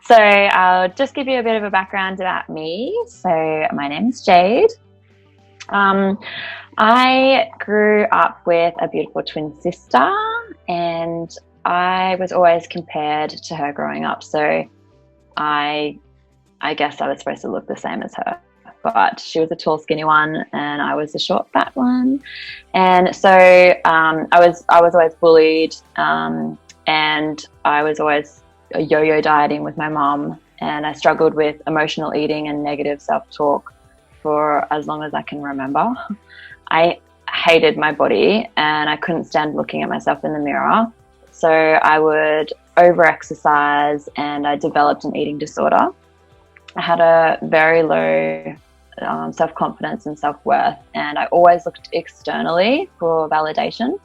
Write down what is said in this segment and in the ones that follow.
So I'll just give you a bit of a background about me. So my name's Jade. I grew up with a beautiful twin sister, and I was always compared to her growing up. So I guess I was supposed to look the same as her, but she was a tall, skinny one, and I was a short, fat one. And so I was always bullied, and I was always yo-yo dieting with my mom, and I struggled with emotional eating and negative self-talk for as long as I can remember. I hated my body, and I couldn't stand looking at myself in the mirror. So I would over-exercise, and I developed an eating disorder. I had a very low self-confidence and self-worth, and I always looked externally for validation.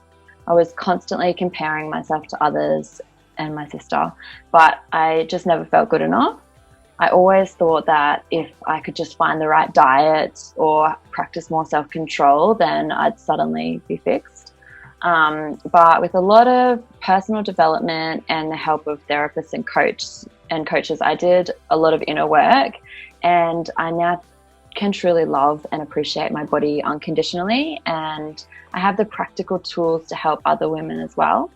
I was constantly comparing myself to others and my sister, but I just never felt good enough. I always thought that if I could just find the right diet or practice more self-control, then I'd suddenly be fixed. But with a lot of personal development and the help of therapists and coaches, I did a lot of inner work, and I now can truly love and appreciate my body unconditionally, and I have the practical tools to help other women as well.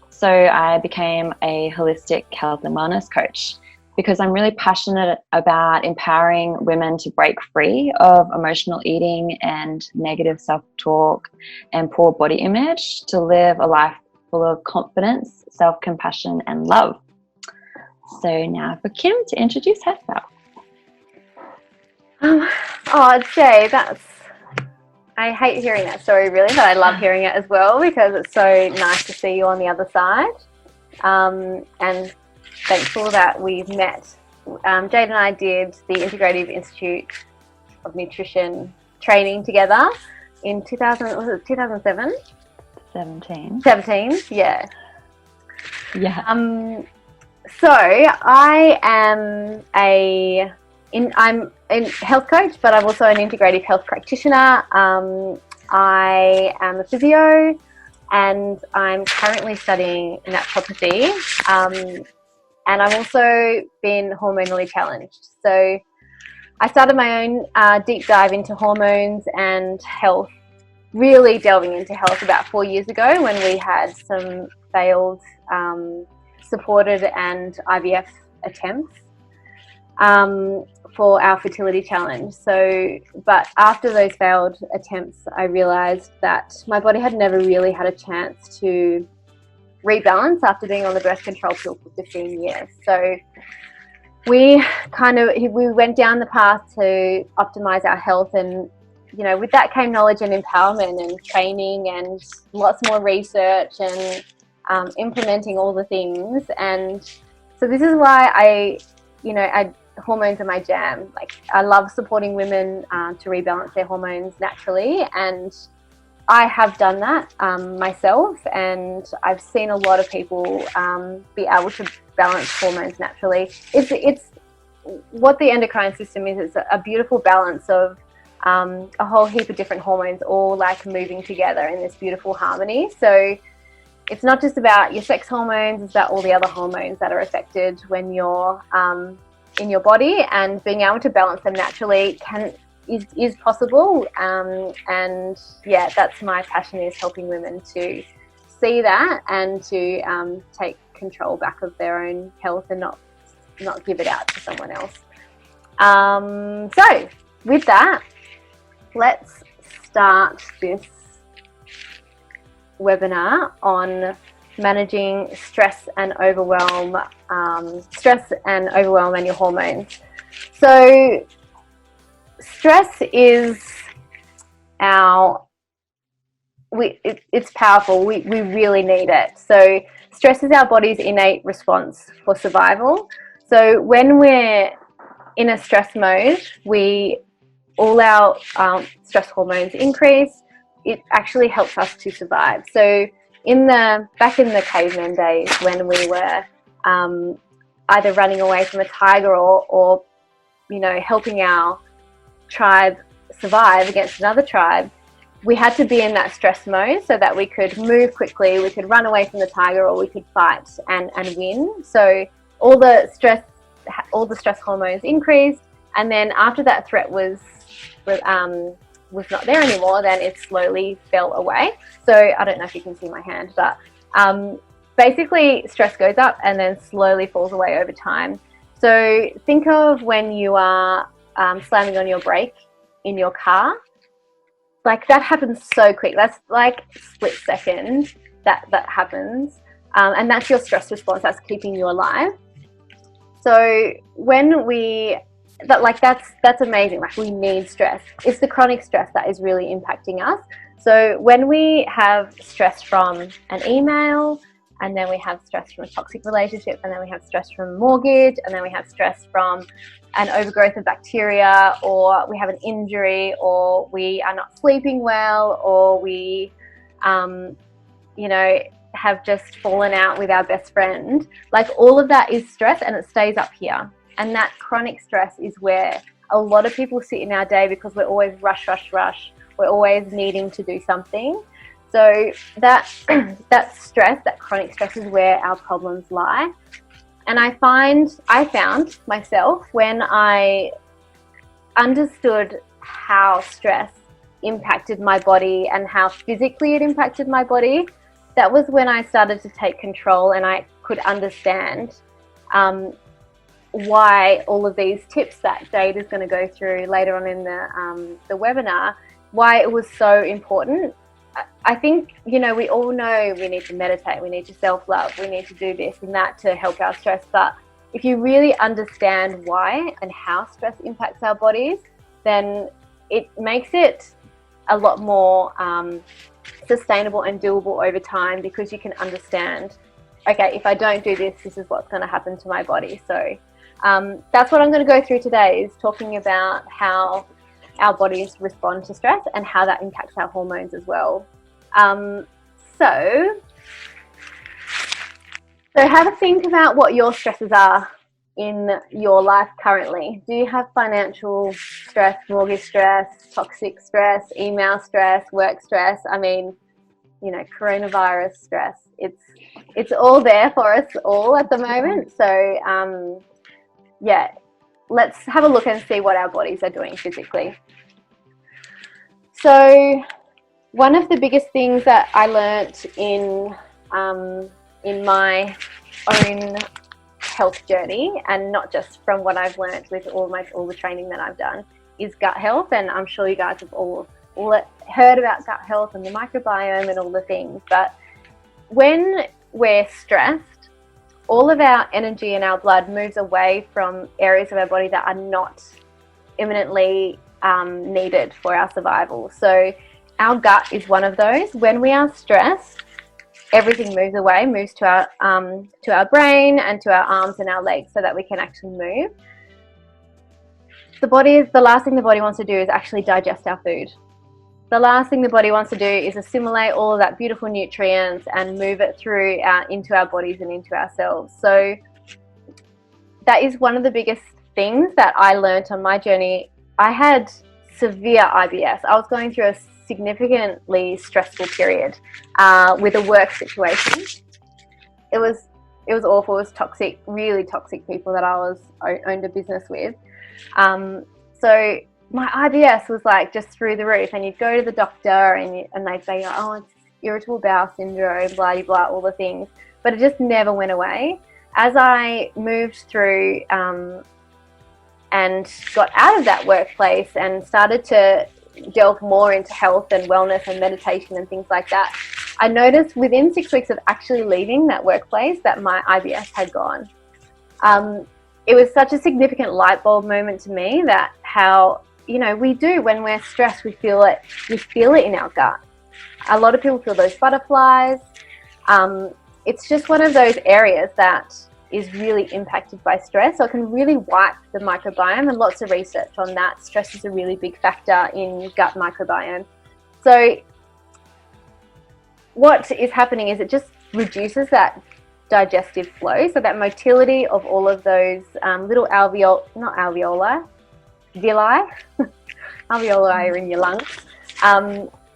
So I became a holistic health and wellness coach because I'm really passionate about empowering women to break free of emotional eating and negative self-talk and poor body image to live a life full of confidence, self-compassion, and love. So now for Kym to introduce herself. Jay, I hate hearing that story really, but I love hearing it as well because it's so nice to see you on the other side. And thankful that we've met. Jade and I did the Integrative Institute of Nutrition training together in 2007? 17, yeah. So I'm a health coach, but I'm also an integrative health practitioner. I am a physio, and I'm currently studying naturopathy. And I've also been hormonally challenged. So I started my own deep dive into hormones and health, really delving into health about 4 years ago when we had some failed supported and IVF attempts for our fertility challenge. But after those failed attempts, I realized that my body had never really had a chance to rebalance after being on the birth control pill for 15 years. So we went down the path to optimize our health, and with that came knowledge and empowerment and training and lots more research and implementing all the things. And so this is why hormones are my jam. Like, I love supporting women to rebalance their hormones naturally, and I have done that myself, and I've seen a lot of people be able to balance hormones naturally. It's what the endocrine system is. It's a beautiful balance of a whole heap of different hormones all like moving together in this beautiful harmony. So it's not just about your sex hormones, it's about all the other hormones that are affected when you're in your body, and being able to balance them naturally is possible. And yeah, that's my passion, is helping women to see that and to take control back of their own health and not give it out to someone else. So with that, let's start this webinar on managing stress and overwhelm and your hormones. So stress is it's powerful. We really need it. So stress is our body's innate response for survival. So when we're in a stress mode, all our stress hormones increase. It actually helps us to survive. So back in the caveman days, when we were either running away from a tiger or helping our tribe survive against another tribe, we had to be in that stress mode so that we could move quickly, we could run away from the tiger, or we could fight and win. So all the stress hormones increased, and then after that threat was not there anymore, then it slowly fell away. So I don't know if you can see my hand, but basically stress goes up and then slowly falls away over time. So think of when you are slamming on your brake in your car. Like, that happens so quick. That's like split second that happens. And that's your stress response. That's keeping you alive. So when that's amazing. Like, we need stress. It's the chronic stress that is really impacting us. So when we have stress from an email, and then we have stress from a toxic relationship, and then we have stress from a mortgage, and then we have stress from an overgrowth of bacteria, or we have an injury, or we are not sleeping well, or we, have just fallen out with our best friend. Like, all of that is stress, and it stays up here. And that chronic stress is where a lot of people sit in our day, because we're always rush. We're always needing to do something. So that stress, that chronic stress, is where our problems lie. And I found myself, when I understood how stress impacted my body and how physically it impacted my body, that was when I started to take control, and I could understand why all of these tips that Jade is going to go through later on in the webinar, why it was so important. I think, we all know we need to meditate, we need to self-love, we need to do this and that to help our stress. But if you really understand why and how stress impacts our bodies, then it makes it a lot more sustainable and doable over time, because you can understand, okay, if I don't do this, this is what's going to happen to my body. So that's what I'm going to go through today, is talking about how our bodies respond to stress and how that impacts our hormones as well. So have a think about what your stresses are in your life currently. Do you have financial stress, mortgage stress, toxic stress, email stress, work stress? I mean, coronavirus stress. It's all there for us all at the moment. So let's have a look and see what our bodies are doing physically. So one of the biggest things that I learnt in my own health journey, and not just from what I've learnt with all the training that I've done, is gut health. And I'm sure you guys have all heard about gut health and the microbiome and all the things. But when we're stressed, all of our energy and our blood moves away from areas of our body that are not imminently needed for our survival. So our gut is one of those. When we are stressed, everything moves away, moves to our brain and to our arms and our legs, so that we can actually move. The last thing the body wants to do is actually digest our food. The last thing the body wants to do is assimilate all of that beautiful nutrients and move it through into our bodies and into ourselves. So that is one of the biggest things that I learned on my journey. I had severe IBS. I was going through a significantly stressful period with a work situation. It was awful. It was toxic, really toxic people that I owned a business with. So my IBS was like just through the roof, and you'd go to the doctor and they'd say, oh, it's irritable bowel syndrome, blah, blah, blah, all the things. But it just never went away. As I moved through and got out of that workplace and started to delve more into health and wellness and meditation and things like that, I noticed within 6 weeks of actually leaving that workplace that my IBS had gone. It was such a significant light bulb moment to me, that how, we do, when we're stressed, we feel it in our gut. A lot of people feel those butterflies. It's just one of those areas that is really impacted by stress. So it can really wipe the microbiome, and lots of research on that. Stress is a really big factor in gut microbiome. So what is happening is it just reduces that digestive flow, so that motility of all of those little villi are in your lungs.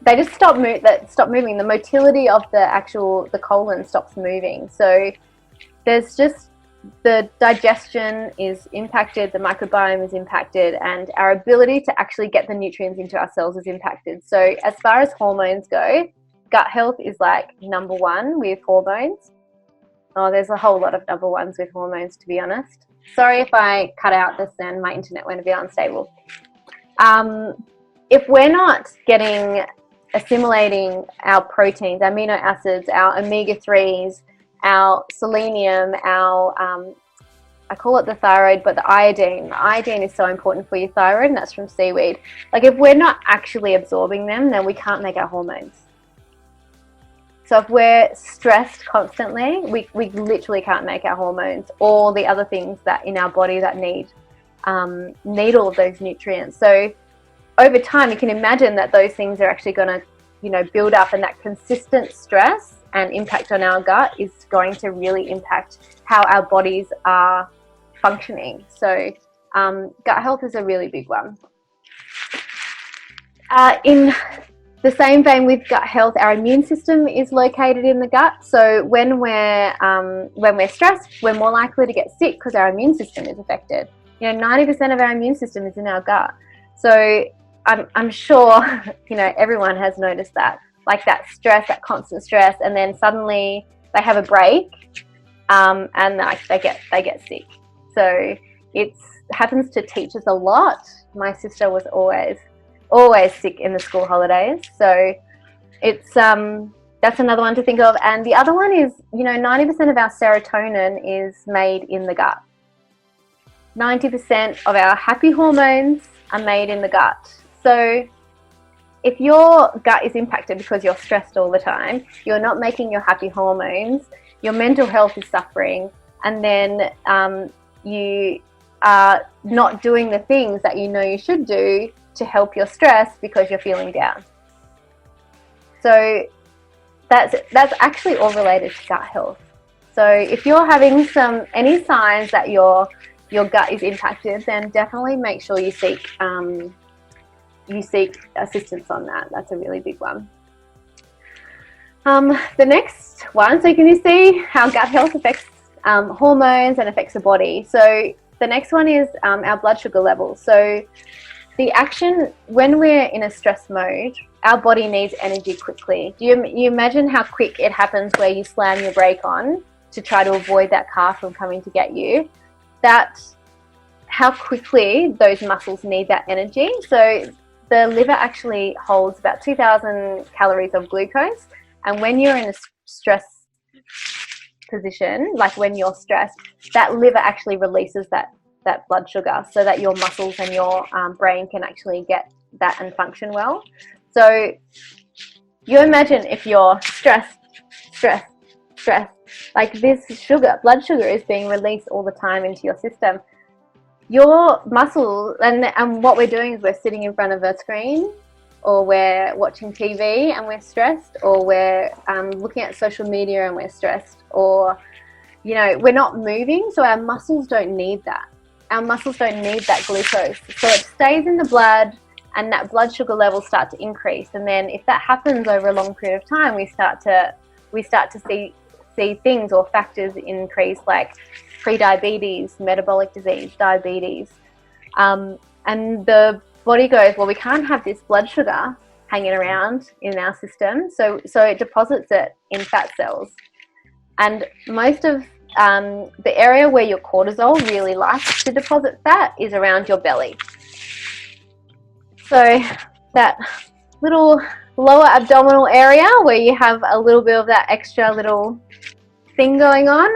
They just stop moving. The motility of the colon stops moving. So there's just the digestion is impacted, the microbiome is impacted, and our ability to actually get the nutrients into our cells is impacted. So as far as hormones go, gut health is like number one with hormones. Oh, there's a whole lot of number ones with hormones, to be honest. Sorry if I cut out this and my internet went a bit unstable. If we're not assimilating our proteins, amino acids, our omega-3s, our selenium, our I call it the thyroid, but the iodine. The iodine is so important for your thyroid, and that's from seaweed. Like, if we're not actually absorbing them, then we can't make our hormones. So if we're stressed constantly, we literally can't make our hormones or the other things that in our body that need all of those nutrients. So over time, you can imagine that those things are actually going to, build up, and that consistent stress and impact on our gut is going to really impact how our bodies are functioning. So gut health is a really big one. In the same vein with gut health, our immune system is located in the gut. So when we're stressed, we're more likely to get sick because our immune system is affected. 90% of our immune system is in our gut. So I'm sure everyone has noticed that, like that stress, that constant stress, and then suddenly they have a break, and they get sick. So it happens to teachers a lot. My sister was always sick in the school holidays. So it's that's another one to think of. And the other one is 90% of our serotonin is made in the gut. 90% of our happy hormones are made in the gut. So if your gut is impacted because you're stressed all the time, you're not making your happy hormones, your mental health is suffering, and then you are not doing the things that you should do to help your stress because you're feeling down. So that's actually all related to gut health. So if you're having any signs that your gut is impacted, then definitely make sure you seek assistance on that. That's a really big one. The next one, so can you see how gut health affects hormones and affects the body? So the next one is our blood sugar levels. So the action, when we're in a stress mode, our body needs energy quickly. Do you imagine how quick it happens where you slam your brake on to try to avoid that car from coming to get you? How quickly those muscles need that energy. So the liver actually holds about 2,000 calories of glucose. And when you're in a stress position, like when you're stressed, that liver actually releases that blood sugar so that your muscles and your brain can actually get that and function well. So you imagine if you're stressed, like this blood sugar is being released all the time into your system. Your muscles, and what we're doing is we're sitting in front of a screen, or we're watching TV and we're stressed, or we're looking at social media and we're stressed, or we're not moving, so our muscles don't need that. Our muscles don't need that glucose, so it stays in the blood, and that blood sugar levels start to increase. And then if that happens over a long period of time, we start to see things or factors increase, like pre-diabetes, metabolic disease, diabetes, and the body goes, well, we can't have this blood sugar hanging around in our system, so it deposits it in fat cells. And most of the area where your cortisol really likes to deposit fat is around your belly. So that little lower abdominal area where you have a little bit of that extra little thing going on,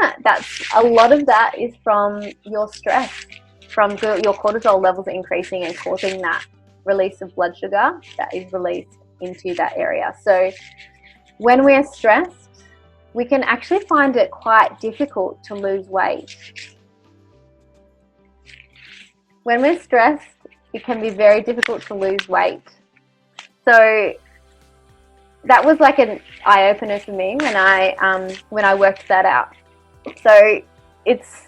a lot of that is from your stress, from your cortisol levels increasing and causing that release of blood sugar that is released into that area. So when we're stressed, we can actually find it quite difficult to lose weight. When we're stressed, it can be very difficult to lose weight. So that was like an eye-opener for me when I worked that out. So it's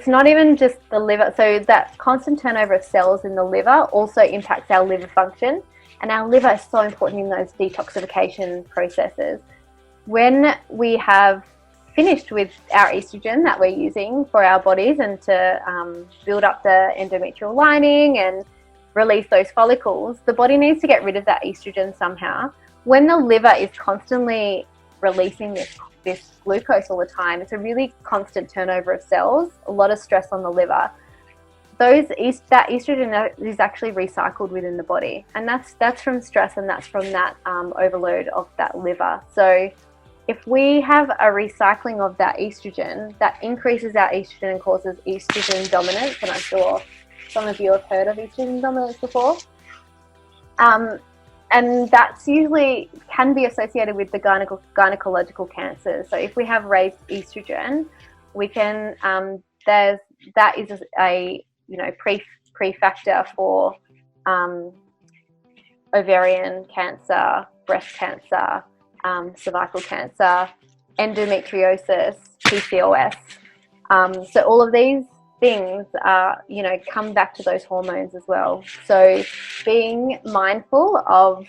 not even just the liver. So that constant turnover of cells in the liver also impacts our liver function, and our liver is so important in those detoxification processes. When we have finished with our estrogen that we're using for our bodies and to build up the endometrial lining and release those follicles, the body needs to get rid of that estrogen somehow. When the liver is constantly releasing this glucose all the time, it's a really constant turnover of cells, a lot of stress on the liver. That estrogen is actually recycled within the body, and that's from stress, and that's from that overload of that liver. So if we have a recycling of that estrogen, that increases our estrogen and causes estrogen dominance, and I'm sure some of you have heard of estrogen dominance before. And that's usually can be associated with the gynecological cancers. So if we have raised estrogen, we can that is a pre-factor for ovarian cancer, breast cancer, cervical cancer, endometriosis, PCOS. So all of these things come back to those hormones as well. So being mindful of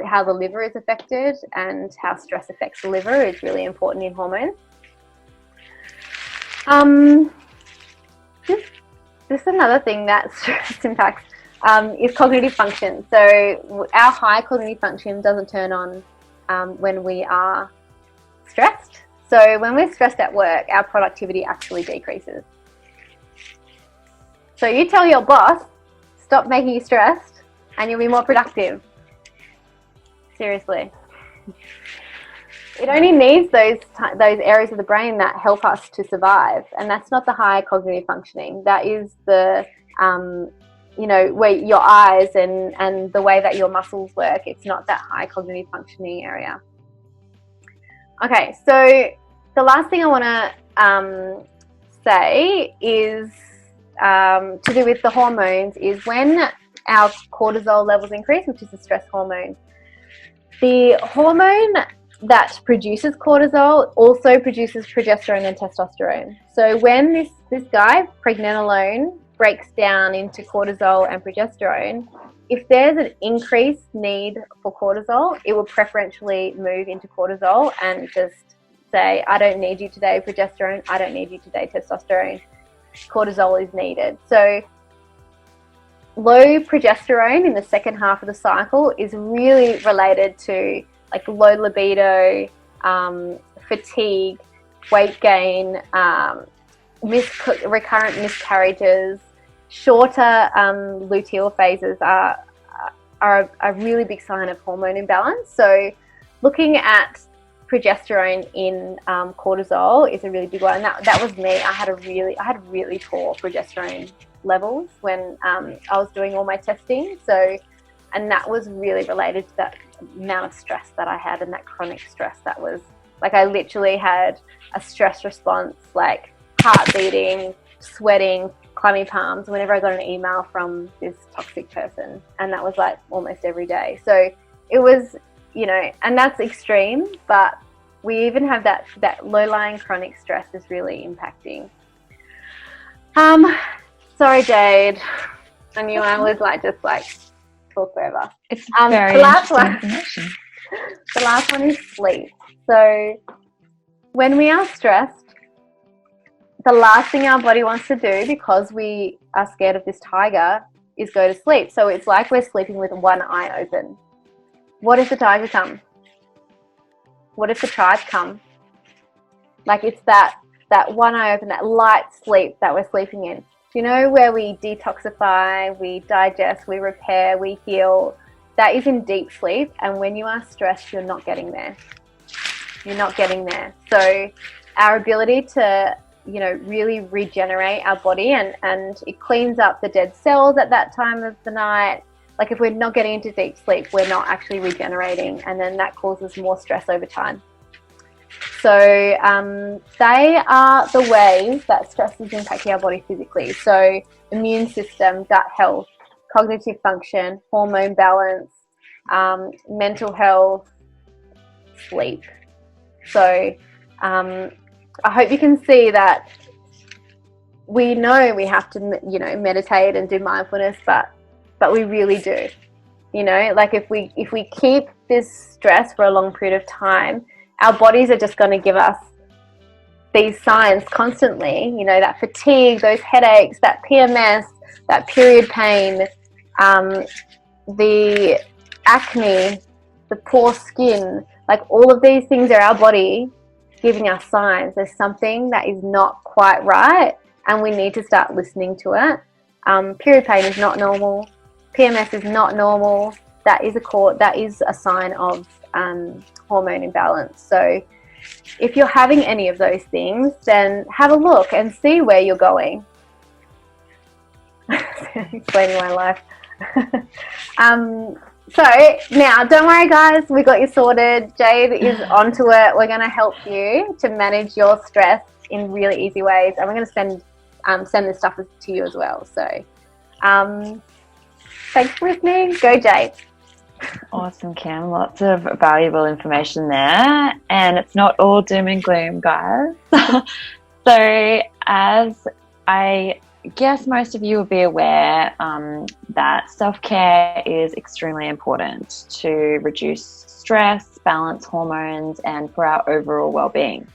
how the liver is affected and how stress affects the liver is really important in hormones. Just another thing that stress impacts is cognitive function. So our high cognitive function doesn't turn on when we are stressed. So when we're stressed at work, our productivity actually decreases. So you tell your boss, stop making you stressed, and you'll be more productive. Seriously. It only needs those areas of the brain that help us to survive, and that's not the high cognitive functioning. That is the, where your eyes and the way that your muscles work. It's not that high cognitive functioning area. Okay, so the last thing I want to say is to do with the hormones is when our cortisol levels increase, which is the stress hormone. The hormone that produces cortisol also produces progesterone and testosterone. So when this guy, pregnenolone, breaks down into cortisol and progesterone, if there's an increased need for cortisol, it will preferentially move into cortisol and just say, I don't need you today, progesterone. I don't need you today, testosterone. Cortisol is needed. So low progesterone in the second half of the cycle is really related to like low libido, fatigue, weight gain, recurrent miscarriages. Shorter luteal phases are a really big sign of hormone imbalance. So looking at progesterone in cortisol is a really big one, and that was me. I had really poor progesterone levels when I was doing all my testing. So, and that was really related to that amount of stress that I had and that chronic stress that was like, I literally had a stress response, like heart beating, sweating, clammy palms whenever I got an email from this toxic person, and that was like almost every day. So it was, and that's extreme, but we even have that low-lying chronic stress is really impacting. Sorry, Jade. I knew I was talk forever. It's very interesting information. The last one is sleep. So when we are stressed, the last thing our body wants to do, because we are scared of this tiger, is go to sleep. So it's like we're sleeping with one eye open. What if the tiger comes? What if the tribe come? Like it's that one eye open, that light sleep that we're sleeping in. Do you know where we detoxify, we digest, we repair, we heal? That is in deep sleep. And when you are stressed, you're not getting there. You're not getting there. So our ability to, really regenerate our body and it cleans up the dead cells at that time of the night. Like if we're not getting into deep sleep, we're not actually regenerating, and then that causes more stress over time. So they are the ways that stress is impacting our body physically. So immune system, gut health, cognitive function, hormone balance, mental health, sleep. So I hope you can see that we know we have to, meditate and do mindfulness, but we really do. Like if we keep this stress for a long period of time, our bodies are just going to give us these signs constantly, you know, that fatigue, those headaches, that PMS, that period pain, the acne, the poor skin, like all of these things are our body giving us signs. There's something that is not quite right and we need to start listening to it. Period pain is not normal. PMS is not normal. That is a sign of hormone imbalance. So if you're having any of those things, then have a look and see where you're going. Explaining my life. So now, don't worry guys, we got you sorted. Jade is onto it. We're going to help you to manage your stress in really easy ways, and we're going to send this stuff to you as well. So thanks for listening. Go Jade. Awesome, Kym. Lots of valuable information there, and it's not all doom and gloom, guys. So as I guess most of you will be aware, that self-care is extremely important to reduce stress, balance hormones, and for our overall well-being.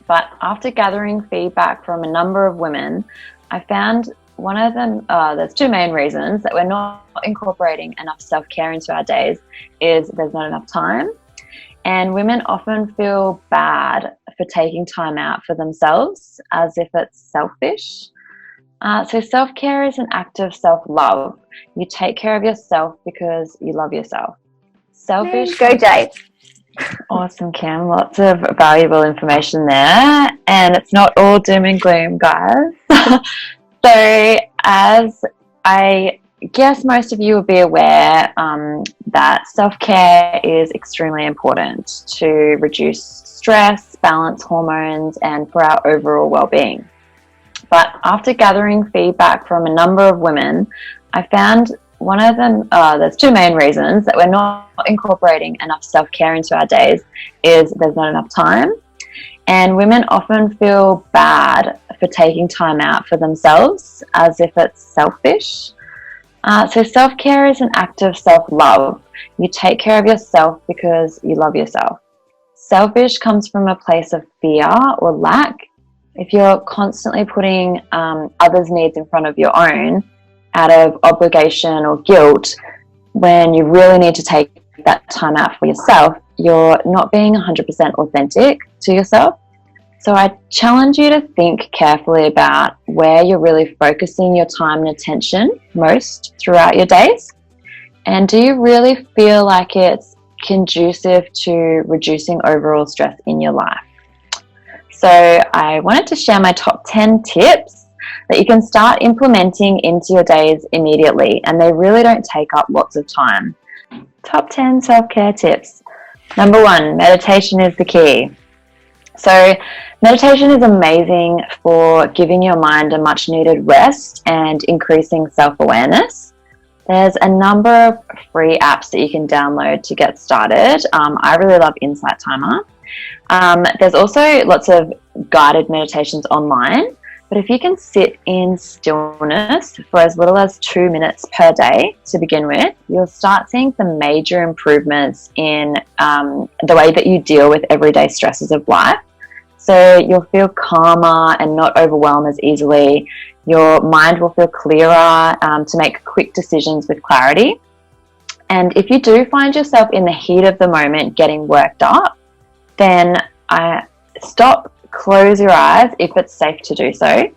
But after gathering feedback from a number of women, I found one of them, there's two main reasons that we're not incorporating enough self-care into our days is there's not enough time. And women often feel bad for taking time out for themselves as if it's selfish. So self-care is an act of self-love. You take care of yourself because you love yourself. Selfish. Go Jade. Awesome, Kym. Lots of valuable information there. And it's not all doom and gloom, guys. So as I guess most of you will be aware, that self-care is extremely important to reduce stress, balance hormones, and for our overall well-being. But after gathering feedback from a number of women, I found one of them, there's two main reasons that we're not incorporating enough self-care into our days is there's not enough time. And women often feel bad for taking time out for themselves as if it's selfish. So self-care is an act of self-love. You take care of yourself because you love yourself. Selfish comes from a place of fear or lack. If you're constantly putting others' needs in front of your own out of obligation or guilt, when you really need to take that time out for yourself, you're not being 100% authentic to yourself. So I challenge you to think carefully about where you're really focusing your time and attention most throughout your days. And do you really feel like it's conducive to reducing overall stress in your life? So I wanted to share my top 10 tips that you can start implementing into your days immediately, and they really don't take up lots of time. Top 10 self-care tips. Number 1, meditation is the key. So meditation is amazing for giving your mind a much needed rest and increasing self-awareness. There's a number of free apps that you can download to get started. I really love Insight Timer. There's also lots of guided meditations online, but if you can sit in stillness for as little as 2 minutes per day to begin with, you'll start seeing some major improvements in the way that you deal with everyday stresses of life. So you'll feel calmer and not overwhelmed as easily. Your mind will feel clearer to make quick decisions with clarity. And if you do find yourself in the heat of the moment getting worked up, then stop, close your eyes if it's safe to do so.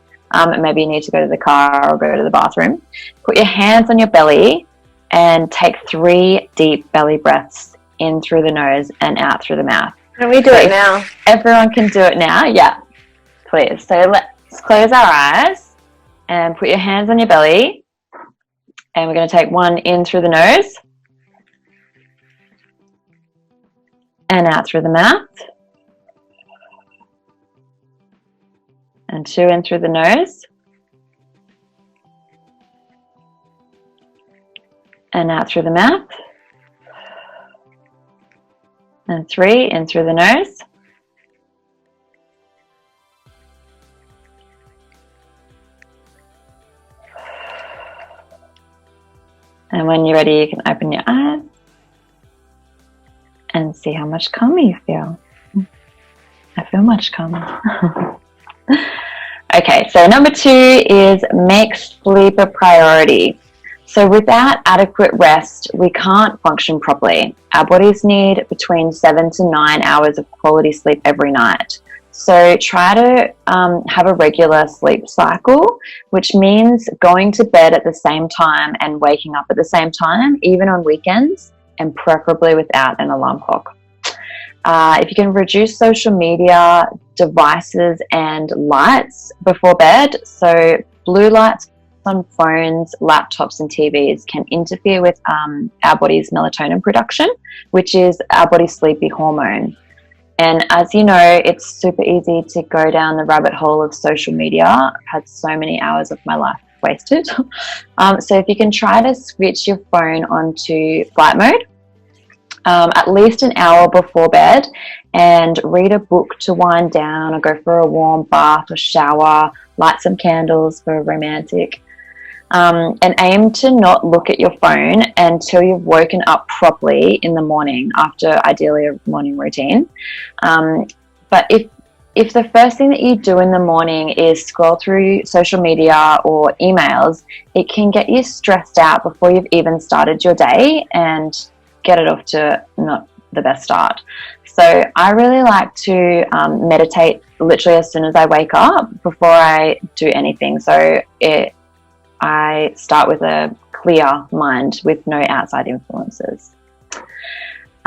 Maybe you need to go to the car or go to the bathroom. Put your hands on your belly and take 3 deep belly breaths in through the nose and out through the mouth. Can we do it now? Everyone can do it now? Yeah, please. So let's close our eyes and put your hands on your belly. And we're going to take 1 in through the nose and out through the mouth. And 2 in through the nose and out through the mouth. And 3 in through the nose and when you're ready, you can open your eyes and see how much calmer you feel. I feel much calmer. Okay, so number 2 is make sleep a priority. So without adequate rest, we can't function properly. Our bodies need between 7 to 9 hours of quality sleep every night. So try to have a regular sleep cycle, which means going to bed at the same time and waking up at the same time, even on weekends, and preferably without an alarm clock. If you can reduce social media, devices, and lights before bed, so blue lights on phones, laptops, and TVs can interfere with our body's melatonin production, which is our body's sleepy hormone. And as you know, it's super easy to go down the rabbit hole of social media. I've had so many hours of my life wasted. So if you can try to switch your phone onto flight mode, at least an hour before bed, and read a book to wind down, or go for a warm bath or shower, light some candles for a romantic, and aim to not look at your phone until you've woken up properly in the morning, after ideally a morning routine. But if the first thing that you do in the morning is scroll through social media or emails, it can get you stressed out before you've even started your day and get it off to not the best start. So I really like to meditate literally as soon as I wake up before I do anything. So I start with a clear mind with no outside influences.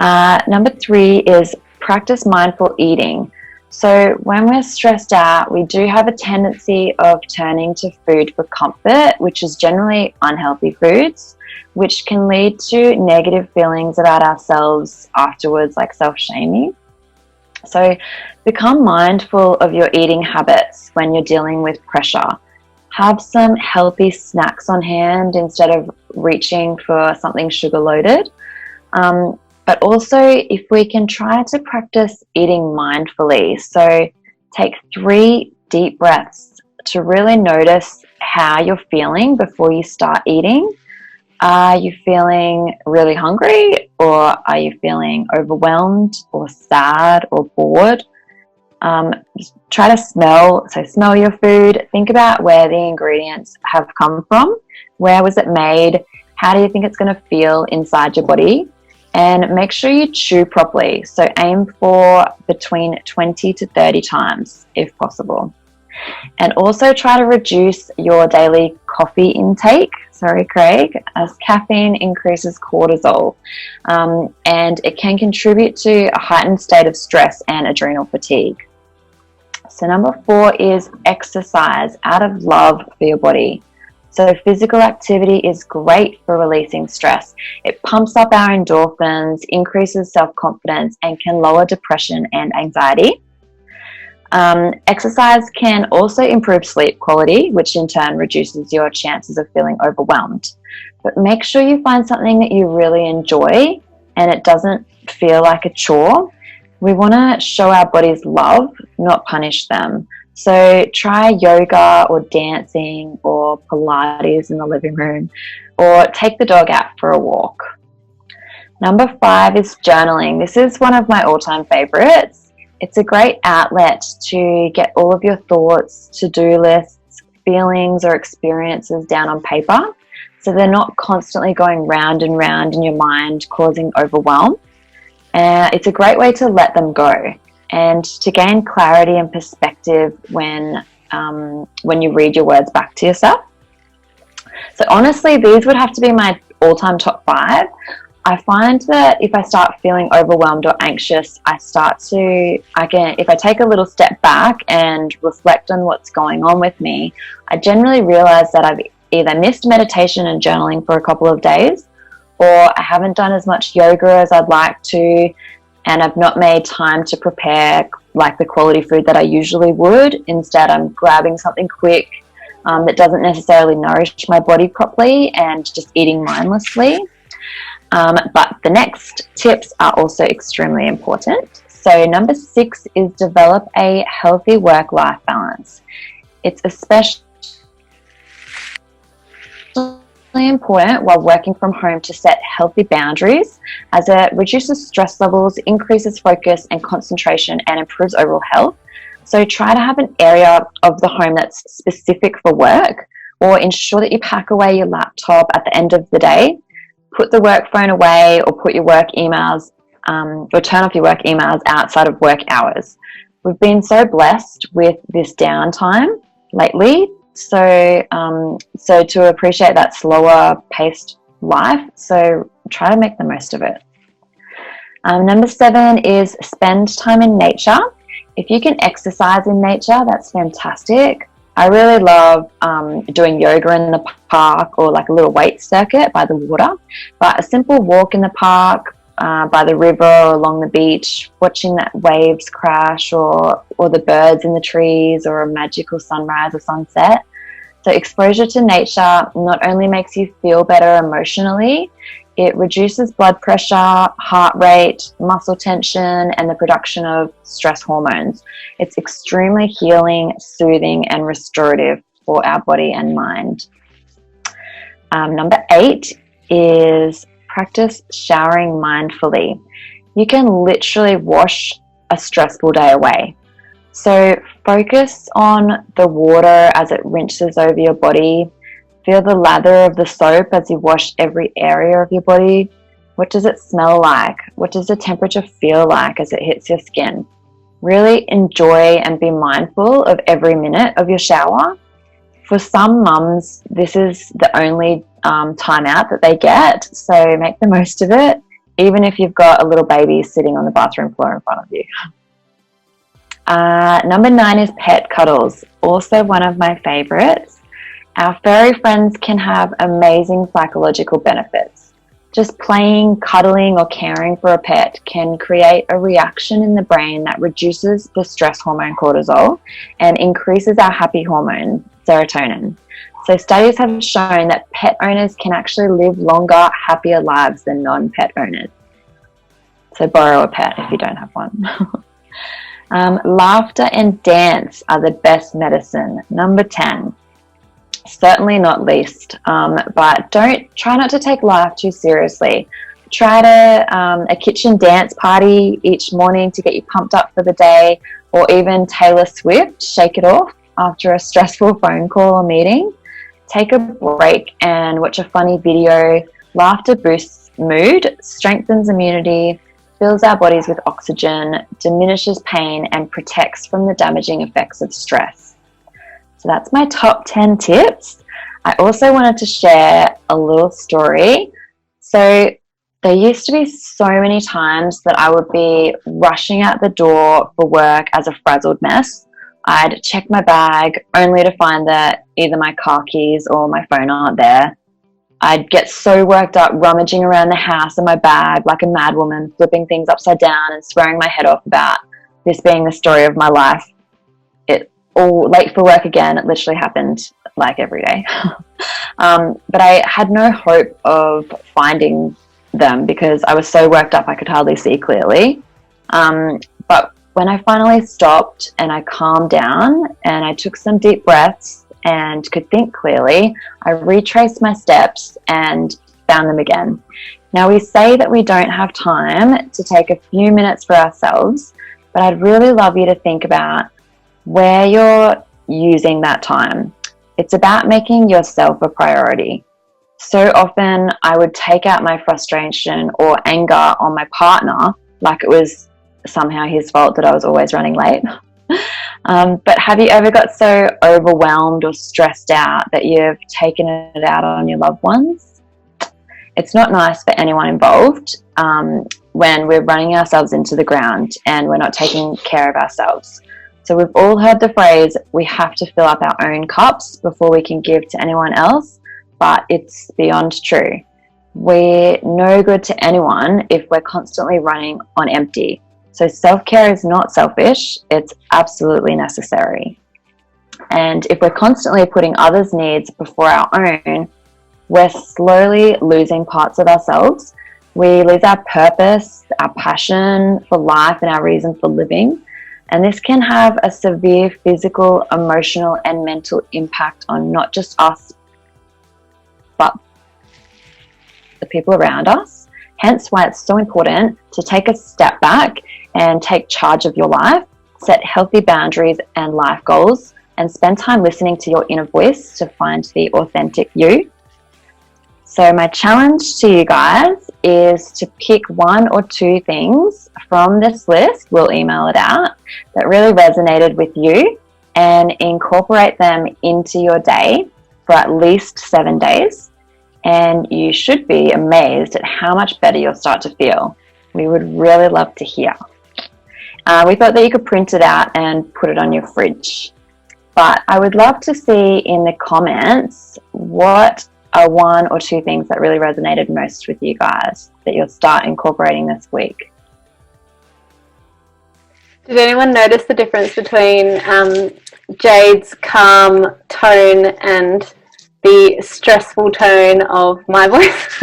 Number 3 is practice mindful eating. So when we're stressed out, we do have a tendency of turning to food for comfort, which is generally unhealthy foods, which can lead to negative feelings about ourselves afterwards, like self-shaming. So become mindful of your eating habits when you're dealing with pressure. Have some healthy snacks on hand instead of reaching for something sugar-loaded. But also, if we can try to practice eating mindfully, so take 3 deep breaths to really notice how you're feeling before you start eating. Are you feeling really hungry, or are you feeling overwhelmed or sad or bored? Just try to smell your food. Think about where the ingredients have come from. Where was it made? How do you think it's going to feel inside your body? And make sure you chew properly. So aim for between 20 to 30 times if possible. And also try to reduce your daily coffee intake. Sorry, Craig, as caffeine increases cortisol, and it can contribute to a heightened state of stress and adrenal fatigue. So number 4 is exercise out of love for your body. So physical activity is great for releasing stress. It pumps up our endorphins, increases self-confidence, and can lower depression and anxiety. Exercise can also improve sleep quality, which in turn reduces your chances of feeling overwhelmed. But make sure you find something that you really enjoy and it doesn't feel like a chore. We want to show our bodies love, not punish them. So try yoga or dancing or Pilates in the living room, or take the dog out for a walk. Number 5 is journaling. This is one of my all-time favorites. It's a great outlet to get all of your thoughts, to-do lists, feelings or experiences down on paper, so they're not constantly going round and round in your mind, causing overwhelm. It's a great way to let them go and to gain clarity and perspective when you read your words back to yourself. So honestly, these would have to be my all-time top 5. I find that if I start feeling overwhelmed or anxious, if I take a little step back and reflect on what's going on with me, I generally realize that I've either missed meditation and journaling for a couple of days, or I haven't done as much yoga as I'd like to, and I've not made time to prepare like the quality food that I usually would. Instead, I'm grabbing something quick that doesn't necessarily nourish my body properly and just eating mindlessly. But the next tips are also extremely important. So number 6 is develop a healthy work-life balance. It's especially important while working from home to set healthy boundaries, as it reduces stress levels, increases focus and concentration, and improves overall health. So try to have an area of the home that's specific for work, or ensure that you pack away your laptop at the end of the day. Put the work phone away, or put your work emails, or turn off your work emails outside of work hours. We've been so blessed with this downtime lately, so to appreciate that slower paced life. So try to make the most of it. Number 7 is spend time in nature. If you can exercise in nature, that's fantastic. I really love doing yoga in the park, or like a little weight circuit by the water. But a simple walk in the park, by the river or along the beach, watching that waves crash, or the birds in the trees, or a magical sunrise or sunset. So exposure to nature not only makes you feel better emotionally, it reduces blood pressure, heart rate, muscle tension, and the production of stress hormones. It's extremely healing, soothing, and restorative for our body and mind. Number 8 is practice showering mindfully. You can literally wash a stressful day away. So focus on the water as it rinses over your body. Feel the lather of the soap as you wash every area of your body. What does it smell like? What does the temperature feel like as it hits your skin? Really enjoy and be mindful of every minute of your shower. For some mums, this is the only time out that they get, so make the most of it, even if you've got a little baby sitting on the bathroom floor in front of you. Number 9 is pet cuddles, also one of my favorites. Our furry friends can have amazing psychological benefits. Just playing, cuddling, or caring for a pet can create a reaction in the brain that reduces the stress hormone cortisol and increases our happy hormone, serotonin. So studies have shown that pet owners can actually live longer, happier lives than non-pet owners. So borrow a pet if you don't have one. Laughter and dance are the best medicine. Number 10. Certainly not least, but try not to take life too seriously. Try a kitchen dance party each morning to get you pumped up for the day, or even Taylor Swift, Shake It Off, after a stressful phone call or meeting. Take a break and watch a funny video. Laughter boosts mood, strengthens immunity, fills our bodies with oxygen, diminishes pain, and protects from the damaging effects of stress. So that's my top 10 tips. I also wanted to share a little story. So there used to be so many times that I would be rushing out the door for work as a frazzled mess. I'd check my bag only to find that either my car keys or my phone aren't there. I'd get so worked up, rummaging around the house in my bag like a madwoman, flipping things upside down and swearing my head off about this being the story of my life. All late for work again. It literally happened like every day. But I had no hope of finding them because I was so worked up I could hardly see clearly. But when I finally stopped and I calmed down and I took some deep breaths and could think clearly, I retraced my steps and found them again. Now, we say that we don't have time to take a few minutes for ourselves, but I'd really love you to think about where you're using that time. It's about making yourself a priority. So often I would take out my frustration or anger on my partner like it was somehow his fault that I was always running late. But have you ever got so overwhelmed or stressed out that you've taken it out on your loved ones? It's not nice for anyone involved when we're running ourselves into the ground and we're not taking care of ourselves. So we've all heard the phrase, we have to fill up our own cups before we can give to anyone else, but it's beyond true. We're no good to anyone if we're constantly running on empty. So self-care is not selfish, it's absolutely necessary. And if we're constantly putting others' needs before our own, we're slowly losing parts of ourselves. We lose our purpose, our passion for life, and our reason for living. And this can have a severe physical, emotional, and mental impact on not just us, but the people around us. Hence why it's so important to take a step back and take charge of your life, set healthy boundaries and life goals, and spend time listening to your inner voice to find the authentic you. So my challenge to you guys is to pick 1 or 2 things from this list, we'll email it out, that really resonated with you, and incorporate them into your day for at least 7 days. And you should be amazed at how much better you'll start to feel. We would really love to hear. We thought that you could print it out and put it on your fridge. But I would love to see in the comments what are 1 or 2 things that really resonated most with you guys that you'll start incorporating this week. Did anyone notice the difference between Jade's calm tone and the stressful tone of my voice?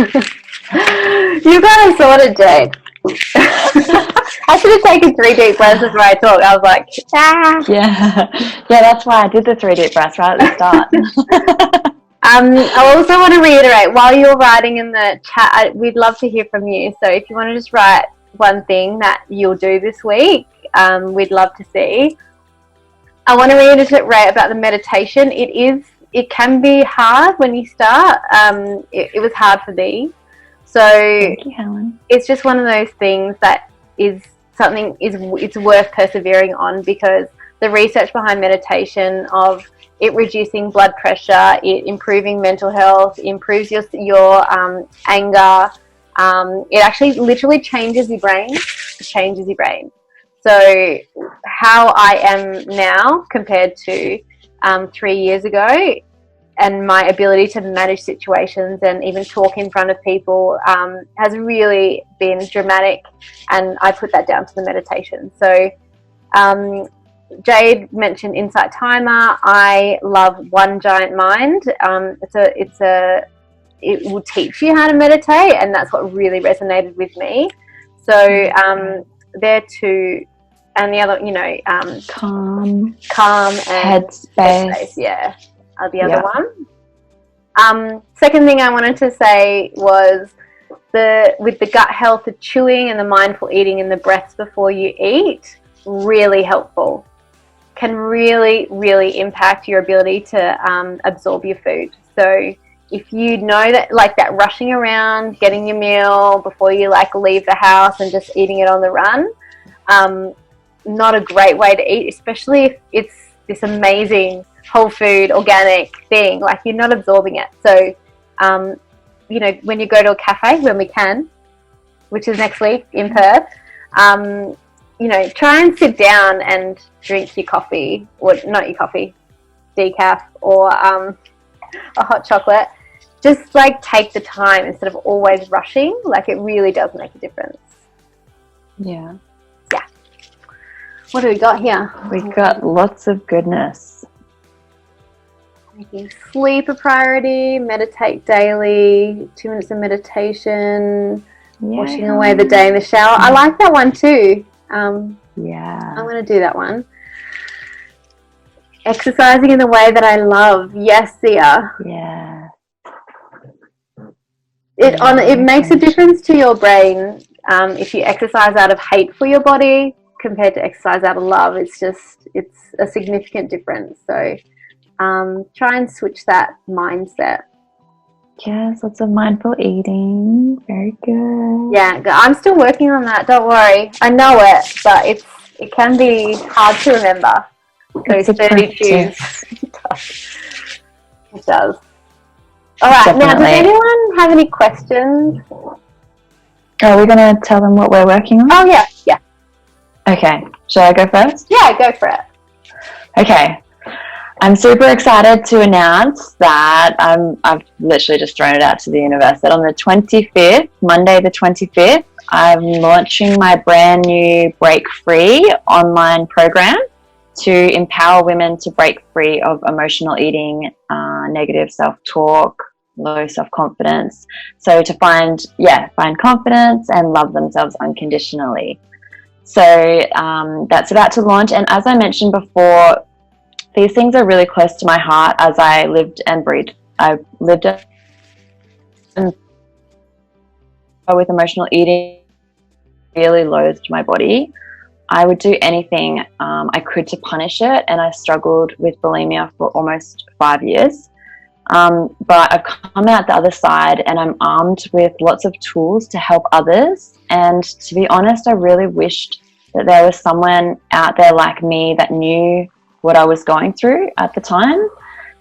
You got it sorted, Jade. I should have taken 3 deep breaths before I talked. I was like, ah. Yeah, that's why I did the 3 deep breaths right at the start. I also want to reiterate, while you're writing in the chat, we'd love to hear from you. So if you want to just write 1 thing that you'll do this week, we'd love to see. I want to reiterate about the meditation. It can be hard when you start. It was hard for me. So thank you, Helen. It's just one of those things that is something it's worth persevering on, because the research behind meditation of it reducing blood pressure, it improving mental health, improves your anger. It actually literally changes your brain. It changes your brain. So how I am now compared to 3 years ago, and my ability to manage situations and even talk in front of people has really been dramatic, and I put that down to the meditation. So Jade mentioned Insight Timer. I love One Giant Mind. It will teach you how to meditate, and that's what really resonated with me. So there too, and the other, Calm and Headspace. Yeah, are the other one. Second thing I wanted to say was with the gut health, the chewing and the mindful eating and the breaths before you eat, really helpful. Can really, really impact your ability to absorb your food. So if you know that, like that rushing around, getting your meal before you leave the house and just eating it on the run, not a great way to eat, especially if it's this amazing whole food, organic thing, you're not absorbing it. So, when you go to a cafe, when we can, which is next week in Perth, try and sit down and drink your coffee, or not your coffee, decaf, or a hot chocolate. Just take the time instead of always rushing. It really does make a difference. Yeah. Yeah. What do we got here? We've got lots of goodness. Making sleep a priority, meditate daily, 2 minutes of meditation, washing away the day in the shower. I like that one too. I'm going to do that one. Exercising in the way that I love. Yes, Sia. Yeah. It makes a difference to your brain if you exercise out of hate for your body compared to exercise out of love. It's a significant difference. So try and switch that mindset. Yes, lots of mindful eating. Very good. Yeah, I'm still working on that. Don't worry. I know it, but it can be hard to remember. Those 32s. It does. All right. Definitely. Now, does anyone have any questions? Are we going to tell them what we're working on? Oh, yeah. Yeah. Okay. Shall I go first? Yeah, go for it. Okay. I'm super excited to announce that I've literally just thrown it out to the universe that on the 25th, Monday the 25th, I'm launching my brand new Break Free online program to empower women to break free of emotional eating, negative self-talk, low self-confidence. So to find confidence and love themselves unconditionally. So that's about to launch. And as I mentioned before, these things are really close to my heart as I lived and breathed. I lived and with emotional eating really loathed my body. I would do anything I could to punish it, and I struggled with bulimia for almost 5 years. But I've come out the other side, and I'm armed with lots of tools to help others. And to be honest, I really wished that there was someone out there like me that knew what I was going through at the time.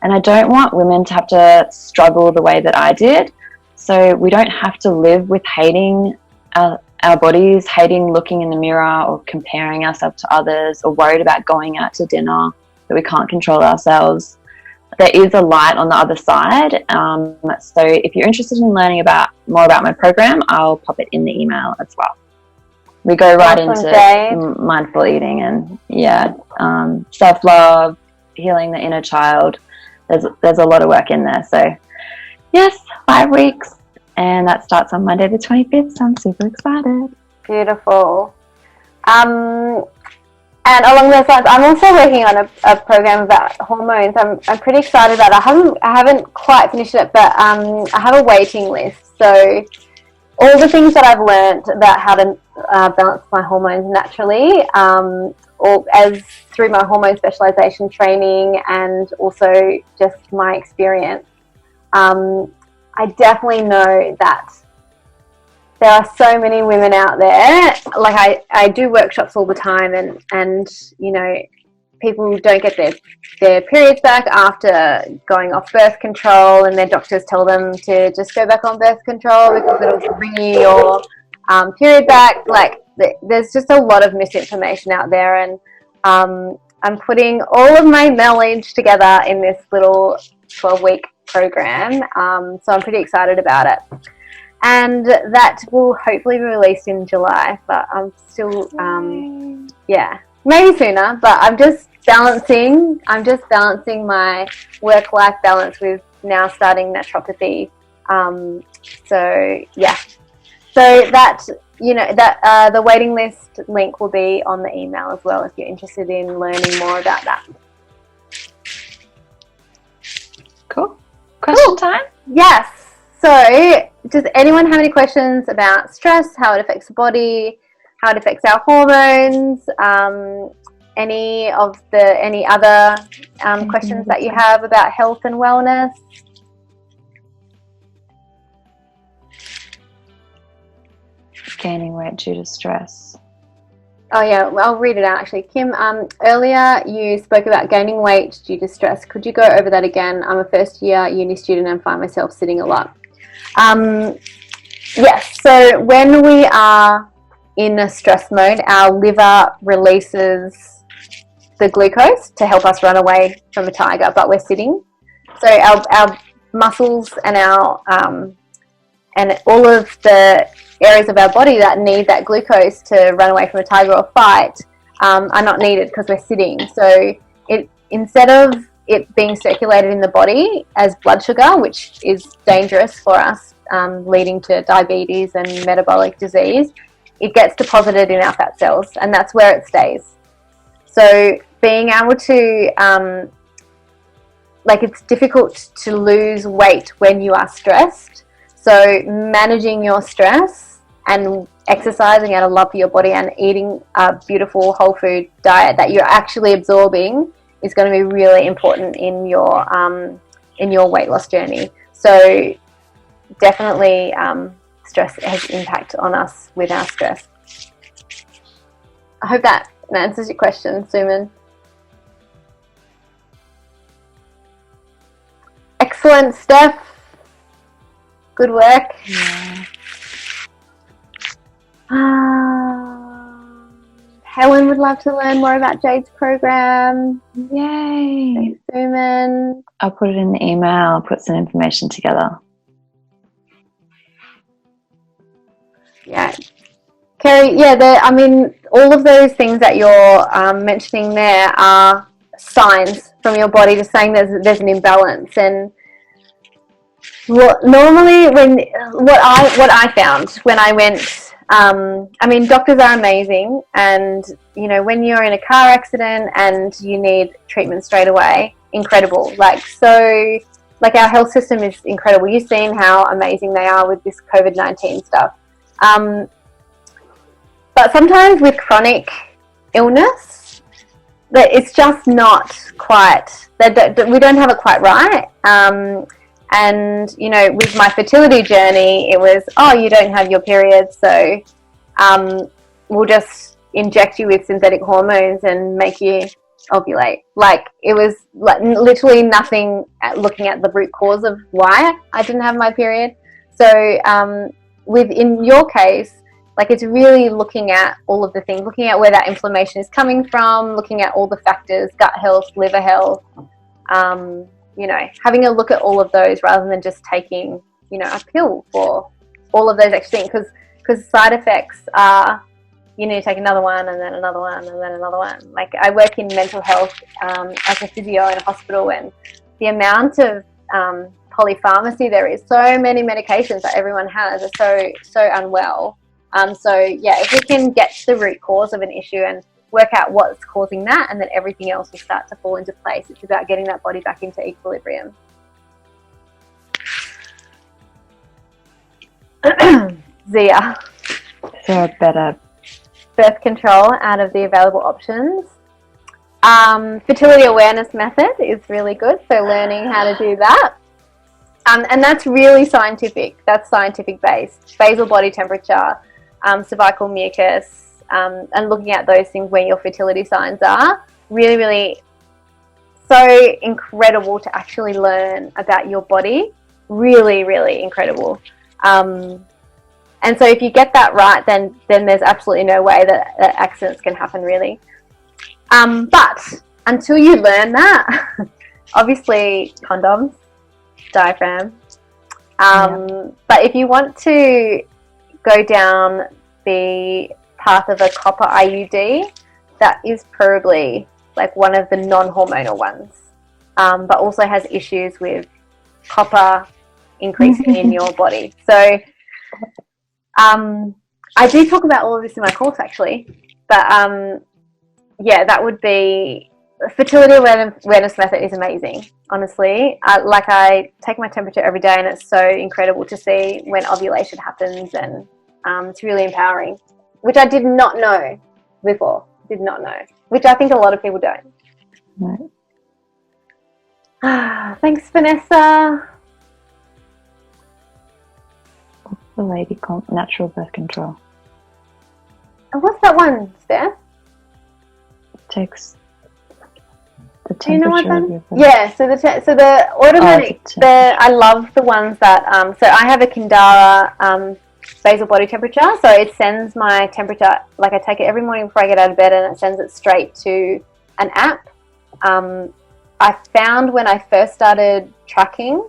And I don't want women to have to struggle the way that I did. So we don't have to live with hating our bodies, hating looking in the mirror or comparing ourselves to others, or worried about going out to dinner that we can't control ourselves. There is a light on the other side. So if you're interested in learning more about my program, I'll pop it in the email as well. We go right into mindful eating and self-love, healing the inner child. There's a lot of work in there. So yes, 5 weeks, and that starts on Monday the 25th. So I'm super excited. Beautiful. And along those lines, I'm also working on a program about hormones. I'm pretty excited about it. I haven't quite finished it, but I have a waiting list. So all the things that I've learned about how to balance my hormones naturally, or as through my hormone specialization training, and also just my experience, I definitely know that there are so many women out there. Like I do workshops all the time, and you know, people don't get their periods back after going off birth control, and their doctors tell them to just go back on birth control because it'll bring you your period back. Like there's just a lot of misinformation out there, and I'm putting all of my knowledge together in this little 12-week program. So I'm pretty excited about it. And that will hopefully be released in July, but I'm still, maybe sooner, but I'm just balancing my work-life balance with now starting naturopathy. So that, you know, that the waiting list link will be on the email as well if you're interested in learning more about that. Cool. Question time? Yes. So, does anyone have any questions about stress, how it affects the body, how it affects our hormones, any other questions that you have about health and wellness? Gaining weight due to stress. Oh yeah, well, I'll read it out actually. Kym, earlier you spoke about gaining weight due to stress. Could you go over that again? I'm a first-year uni student and find myself sitting a lot. Yes, so when we are in a stress mode, our liver releases the glucose to help us run away from a tiger, but we're sitting. So our muscles and and all of the areas of our body that need that glucose to run away from a tiger or fight are not needed because we're sitting. So instead of it being circulated in the body as blood sugar, which is dangerous for us, leading to diabetes and metabolic disease, it gets deposited in our fat cells, and that's where it stays. So being able to, it's difficult to lose weight when you are stressed. So managing your stress and exercising out of love for your body and eating a beautiful whole food diet that you're actually absorbing is going to be really important in your weight loss journey. So definitely stress has impact on us with our stress. I hope that answers your question, Suman. Excellent, Steph. Good work. Yeah. Helen would love to learn more about Jade's program. Yay. Thanks, Suman. I'll put it in the email. I'll put some information together. Yeah. Kerry, all of those things that you're mentioning there are signs from your body just saying there's an imbalance. And what I found when I went, doctors are amazing, and when you're in a car accident and you need treatment straight away, incredible. Our health system is incredible. You've seen how amazing they are with this COVID-19 stuff. But sometimes with chronic illness, that it's just not quite, we don't have it quite right. And, you know, with my fertility journey, it was, oh, you don't have your period, so we'll just inject you with synthetic hormones and make you ovulate. Like, it was like literally nothing looking at the root cause of why I didn't have my period. So in your case, like, it's really looking at all of the things, looking at where that inflammation is coming from, looking at all the factors, gut health, liver health, you know, having a look at all of those rather than just taking, you know, a pill for all of those extra things. Because side effects are, you need to take another one and then another one and then another one. Like, I work in mental health as a physio in a hospital, and the amount of polypharmacy there is, so many medications that everyone has, are so unwell. So yeah, if we can get to the root cause of an issue and work out what's causing that, and then everything else will start to fall into place. It's about getting that body back into equilibrium. Zia. Is there a better birth control out of the available options? Fertility awareness method is really good, so learning how to do that. And that's really scientific. That's scientific based. Basal body temperature, cervical mucus, and looking at those things where your fertility signs are. Really, really so incredible to actually learn about your body. Really, really incredible. And so if you get that right, then there's absolutely no way that accidents can happen, really. But until you learn that, obviously condoms, diaphragm. But if you want to go down the path of a copper IUD, that is probably like one of the non-hormonal ones, but also has issues with copper increasing in your body. So I do talk about all of this in my course, actually, but yeah, that would be, fertility awareness method is amazing, honestly. I take my temperature every day, and it's so incredible to see when ovulation happens, and it's really empowering, which I did not know before. Did not know, which I think a lot of people don't. Right. Thanks, Vanessa. What's the lady called? Natural birth control. And what's that one, Steph? It takes the temperature. Do you know what of your body. Yeah, so the automatic, I love the ones that, so I have a Kindara basal body temperature, so it sends my temperature, like I take it every morning before I get out of bed, and it sends it straight to an app. I found when I first started tracking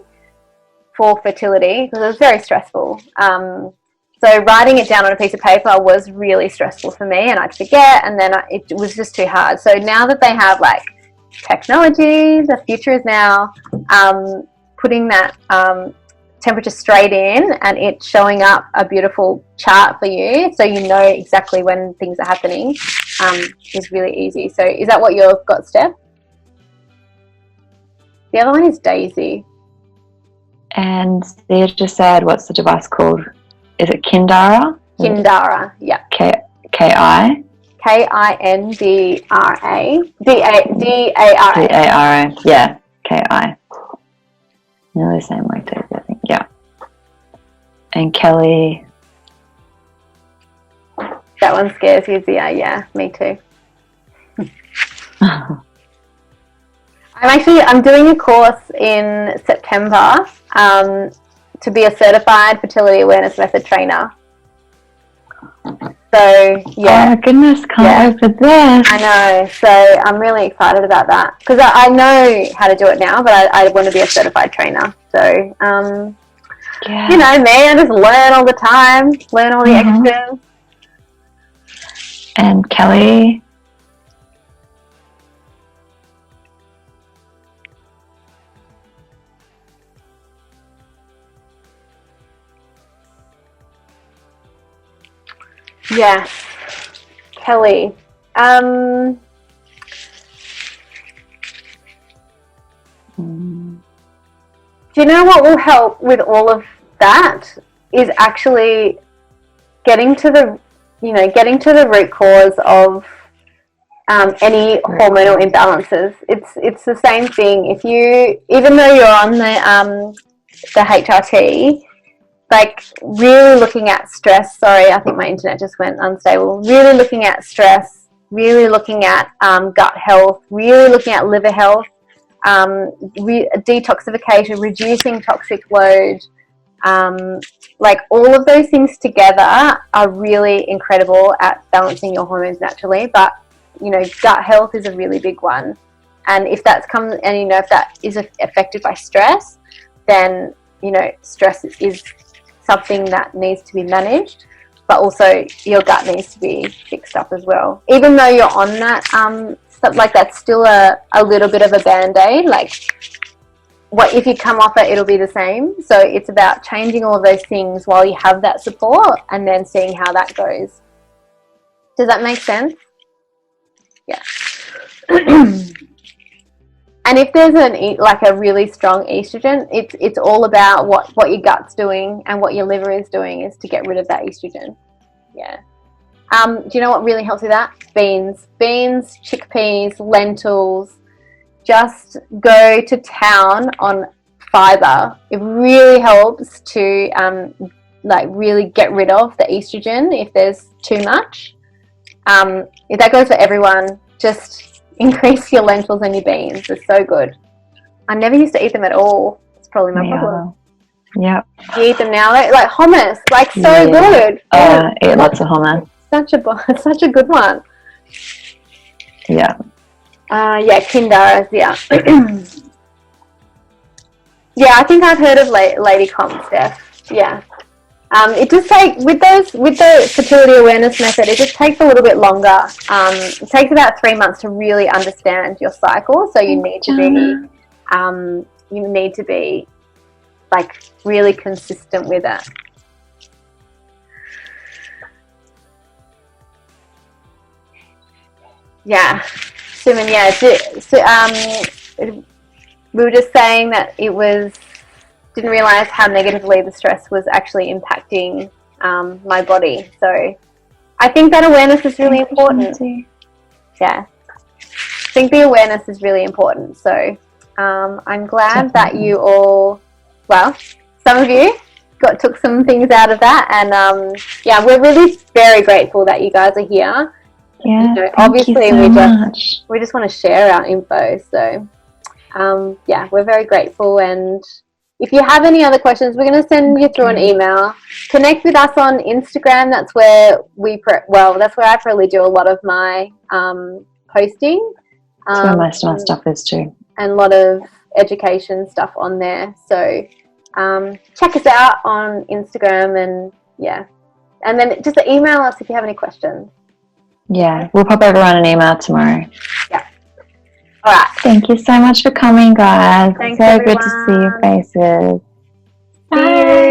for fertility, because it was very stressful, so writing it down on a piece of paper was really stressful for me, and I'd forget, and then it was just too hard. So now that they have like technology, the future is now putting that temperature straight in, and it's showing up a beautiful chart for you, so you know exactly when things are happening, is really easy. So is that what you've got, Steph? The other one is Daisy. And they just said, what's the device called? Is it Kindara? Kindara, yeah. K-I? Kindara. D-A-R-A. Yeah, K-I. Nearly the same like Daisy, I think. Yeah. And Kelly. That one scares you, Zia. Yeah, me too. I'm doing a course in September to be a certified fertility awareness method trainer. So yeah. Oh my goodness, can't wait for this. I know. So I'm really excited about that, because I know how to do it now, but I want to be a certified trainer. So you know me, I just learn all the time, learn all the extras. And Kelly. Yes, Kelly. Do you know what will help with all of that is actually getting to the root cause of any hormonal imbalances. It's the same thing. If you, even though you're on the HRT, like really looking at stress. Sorry, I think my internet just went unstable. Really looking at stress. Really looking at gut health. Really looking at liver health. Detoxification, reducing toxic load. Like all of those things together are really incredible at balancing your hormones naturally. But gut health is a really big one, and if that's if that is affected by stress, then stress is something that needs to be managed, but also your gut needs to be fixed up as well. Even though you're on that stuff, like that's still a little bit of a band-aid. Like what if you come off it, it'll be the same. So it's about changing all of those things while you have that support, and then seeing how that goes. Does that make sense? Yeah. And if there's a really strong estrogen, it's all about what your gut's doing and what your liver is doing is to get rid of that estrogen. Yeah. Do you know what really helps with that? Beans, chickpeas, lentils. Just go to town on fiber. It really helps to really get rid of the estrogen if there's too much. That goes for everyone. Just increase your lentils and your beans. They're so good. I never used to eat them at all. It's probably my problem. Yep. You eat them now, like hummus, like so good. Eat lots of hummus. Such a good one. Yeah. Kindaras, yeah. Yeah, I think I've heard of Lady Comp, Steph. Yeah. It just takes, with the fertility awareness method, it just takes a little bit longer. It takes about 3 months to really understand your cycle. So you need to be like really consistent with it. Yeah. Suman, yeah. We were just saying that didn't realize how negatively the stress was actually impacting my body. So I think that awareness is really important. Yeah. I think the awareness is really important. So I'm glad that you all, some of you took some things out of that. And we're really very grateful that you guys are here. Yeah, obviously much. we just want to share our info. So we're very grateful. And if you have any other questions, we're going to send you through an email. Connect with us on Instagram. That's where that's where I probably do a lot of my posting. That's where most of my stuff is too. And a lot of education stuff on there. So check us out on Instagram and then just email us if you have any questions. Yeah, we'll pop everyone an email tomorrow. Yeah. All right. Thank you so much for coming, guys. Thanks, so everyone. good to see your faces. Bye.